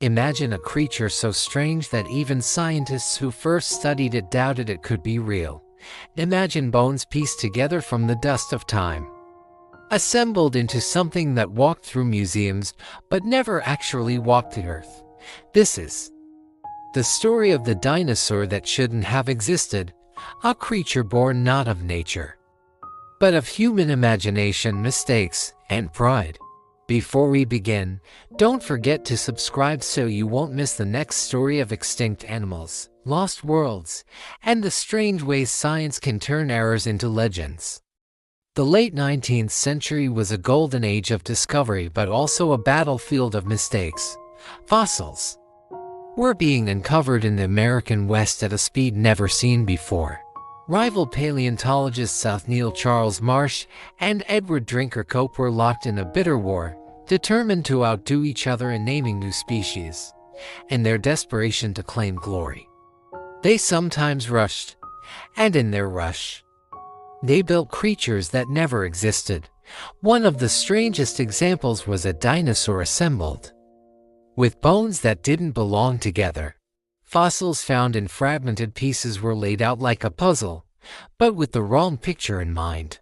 Imagine a creature so strange that even scientists who first studied it doubted it could be real. Imagine bones pieced together from the dust of time, assembled into something that walked through museums but never actually walked the earth. This is the story of the dinosaur that shouldn't have existed, a creature born not of nature, but of human imagination, mistakes, and pride. Before we begin, don't forget to subscribe so you won't miss the next story of extinct animals, lost worlds, and the strange ways science can turn errors into legends. The late 19th century was a golden age of discovery but also a battlefield of mistakes. Fossils were being uncovered in the American West at a speed never seen before. Rival paleontologists Othniel Charles Marsh and Edward Drinker Cope were locked in a bitter war, determined to outdo each other in naming new species, in their desperation to claim glory. They sometimes rushed, and in their rush, they built creatures that never existed. One of the strangest examples was a dinosaur assembled with bones that didn't belong together. Fossils found in fragmented pieces were laid out like a puzzle, but with the wrong picture in mind.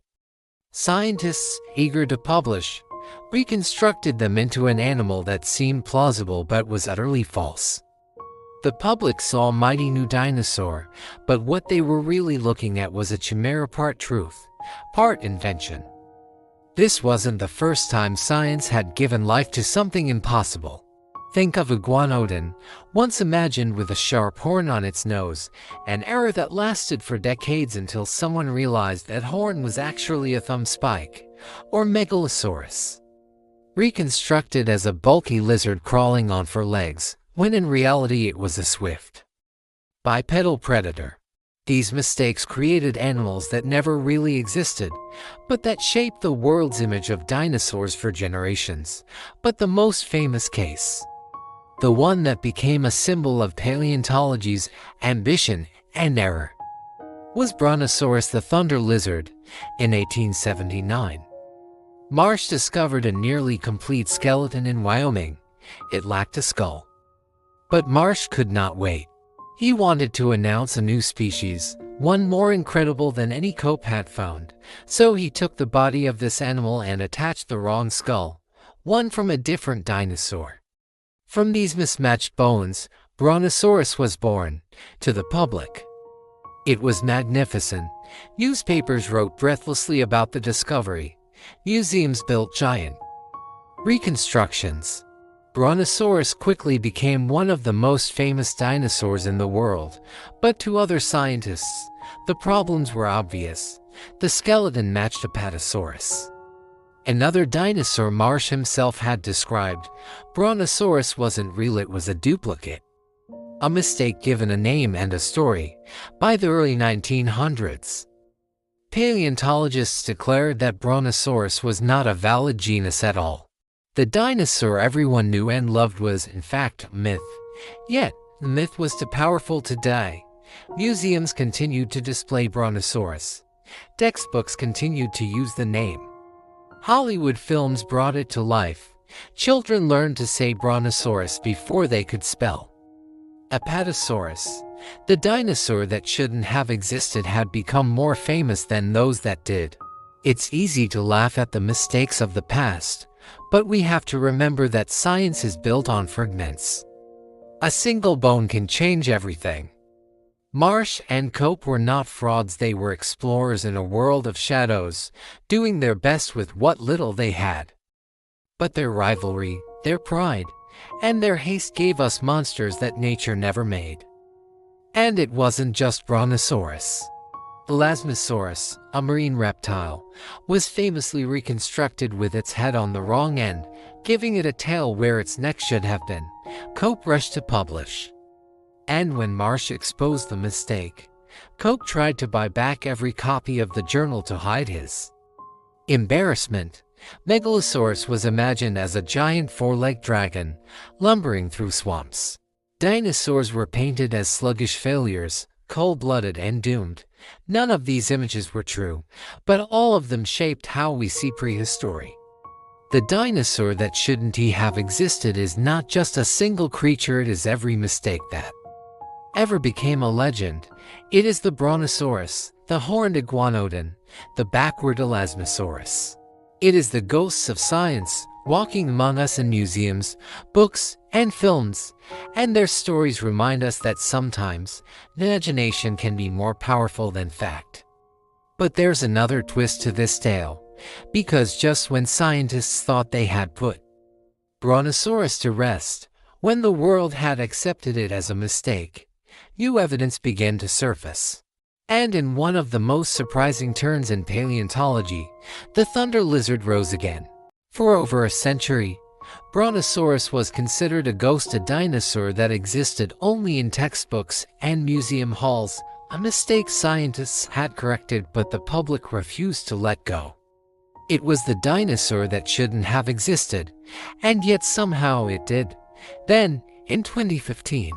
Scientists, eager to publish, reconstructed them into an animal that seemed plausible but was utterly false. The public saw a mighty new dinosaur, but what they were really looking at was a chimera, part truth, part invention. This wasn't the first time science had given life to something impossible. Think of iguanodon, once imagined with a sharp horn on its nose, an error that lasted for decades until someone realized that horn was actually a thumb spike. Or Megalosaurus, reconstructed as a bulky lizard crawling on four legs, when in reality it was a swift, bipedal predator. These mistakes created animals that never really existed, but that shaped the world's image of dinosaurs for generations. But the most famous case, the one that became a symbol of paleontology's ambition and error, was Brontosaurus the thunder lizard. In 1879, Marsh discovered a nearly complete skeleton in Wyoming. It lacked a skull. But Marsh could not wait. He wanted to announce a new species, one more incredible than any Cope had found. So he took the body of this animal and attached the wrong skull, one from a different dinosaur. From these mismatched bones, Brontosaurus was born to the public. It was magnificent. Newspapers wrote breathlessly about the discovery. Museums built giant reconstructions. Brontosaurus quickly became one of the most famous dinosaurs in the world, but to other scientists, the problems were obvious. The skeleton matched Apatosaurus, another dinosaur Marsh himself had described. Brontosaurus wasn't real, it was a duplicate. A mistake given a name and a story. By the early 1900s, paleontologists declared that Brontosaurus was not a valid genus at all. The dinosaur everyone knew and loved was, in fact, a myth. Yet, the myth was too powerful to die. Museums continued to display Brontosaurus. Textbooks continued to use the name. Hollywood films brought it to life. Children learned to say Brontosaurus before they could spell. Apatosaurus, the dinosaur that shouldn't have existed, had become more famous than those that did. It's easy to laugh at the mistakes of the past, but we have to remember that science is built on fragments. A single bone can change everything. Marsh and Cope were not frauds, they were explorers in a world of shadows, doing their best with what little they had. But their rivalry, their pride, and their haste gave us monsters that nature never made. And it wasn't just Brontosaurus. Elasmosaurus, a marine reptile, was famously reconstructed with its head on the wrong end, giving it a tail where its neck should have been. Cope rushed to publish. And when Marsh exposed the mistake, Cope tried to buy back every copy of the journal to hide his embarrassment. Megalosaurus was imagined as a giant four-legged dragon, lumbering through swamps. Dinosaurs were painted as sluggish failures, cold-blooded and doomed. None of these images were true, but all of them shaped how we see prehistory. The dinosaur that shouldn't have existed is not just a single creature, it is every mistake that ever became a legend. It is the Brontosaurus, the horned iguanodon, the backward Elasmosaurus. It is the ghosts of science, walking among us in museums, books, and films, and their stories remind us that sometimes imagination can be more powerful than fact. But there's another twist to this tale, because just when scientists thought they had put Brontosaurus to rest, when the world had accepted it as a mistake, new evidence began to surface. And in one of the most surprising turns in paleontology, the thunder lizard rose again. For over a century, Brontosaurus was considered a ghost, a dinosaur that existed only in textbooks and museum halls, a mistake scientists had corrected but the public refused to let go. It was the dinosaur that shouldn't have existed, and yet somehow it did. Then, in 2015,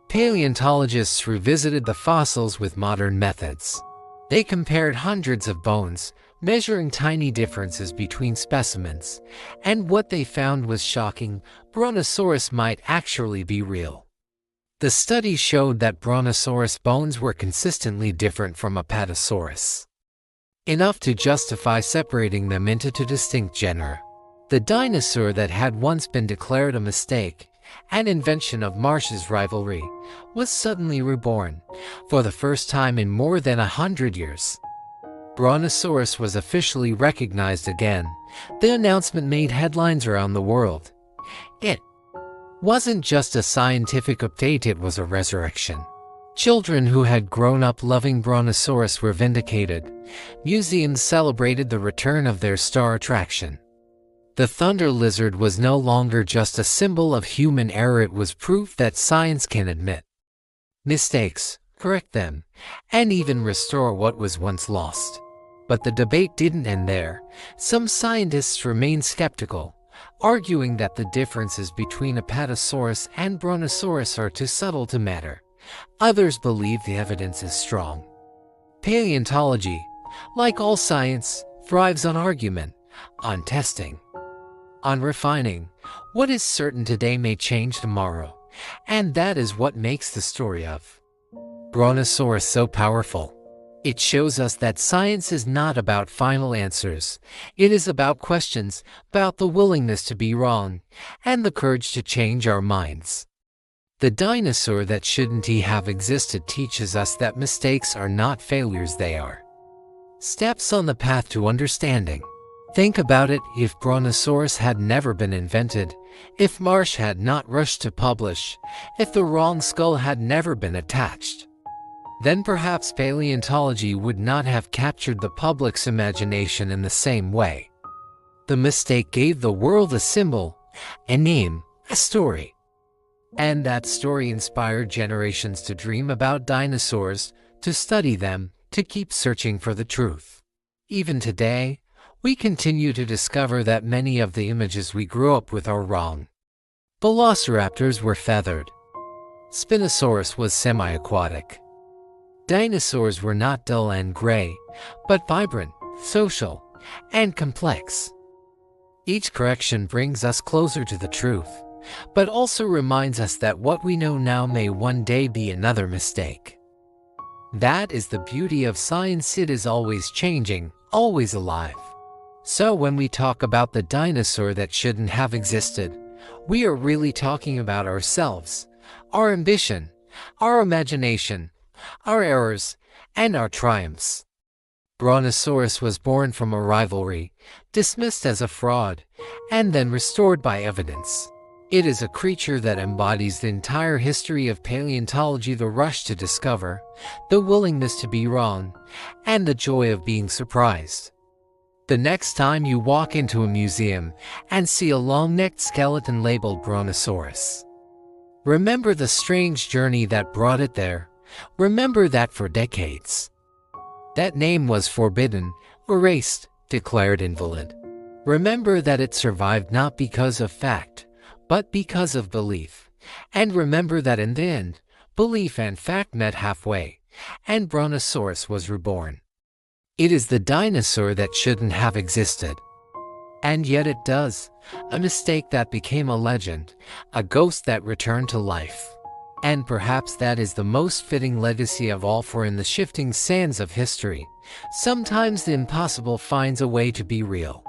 paleontologists revisited the fossils with modern methods. They compared hundreds of bones, measuring tiny differences between specimens, and what they found was shocking: Brontosaurus might actually be real. The study showed that Brontosaurus bones were consistently different from Apatosaurus, enough to justify separating them into two distinct genera. The dinosaur that had once been declared a mistake, an invention of Marsh's rivalry, was suddenly reborn, for the first time in more than 100 years. Brontosaurus was officially recognized again. The announcement made headlines around the world. It wasn't just a scientific update, it was a resurrection. Children who had grown up loving Brontosaurus were vindicated. Museums celebrated the return of their star attraction. The thunder lizard was no longer just a symbol of human error, it was proof that science can admit mistakes, correct them, and even restore what was once lost. But the debate didn't end there. Some scientists remained skeptical, arguing that the differences between Apatosaurus and Brontosaurus are too subtle to matter. Others believe the evidence is strong. Paleontology, like all science, thrives on argument, on testing, on refining. What is certain today may change tomorrow, and that is what makes the story of Brontosaurus so powerful. It shows us that science is not about final answers. It is about questions, about the willingness to be wrong, and the courage to change our minds. The dinosaur that shouldn't have existed teaches us that mistakes are not failures, they are steps on the path to understanding. Think about it: if Brontosaurus had never been invented, if Marsh had not rushed to publish, if the wrong skull had never been attached, then perhaps paleontology would not have captured the public's imagination in the same way. The mistake gave the world a symbol, a name, a story. And that story inspired generations to dream about dinosaurs, to study them, to keep searching for the truth. Even today, we continue to discover that many of the images we grew up with are wrong. Velociraptors were feathered. Spinosaurus was semi-aquatic. Dinosaurs were not dull and gray, but vibrant, social, and complex. Each correction brings us closer to the truth, but also reminds us that what we know now may one day be another mistake. That is the beauty of science: it is always changing, always alive. So when we talk about the dinosaur that shouldn't have existed, we are really talking about ourselves, our ambition, our imagination, our errors, and our triumphs. Brontosaurus was born from a rivalry, dismissed as a fraud, and then restored by evidence. It is a creature that embodies the entire history of paleontology: the rush to discover, the willingness to be wrong, and the joy of being surprised. The next time you walk into a museum and see a long-necked skeleton labeled Brontosaurus, remember the strange journey that brought it there. Remember that for decades, that name was forbidden, erased, declared invalid. Remember that it survived not because of fact, but because of belief. And remember that in the end, belief and fact met halfway, and Brontosaurus was reborn. It is the dinosaur that shouldn't have existed. And yet it does. A mistake that became a legend, a ghost that returned to life. And perhaps that is the most fitting legacy of all, for in the shifting sands of history, sometimes the impossible finds a way to be real.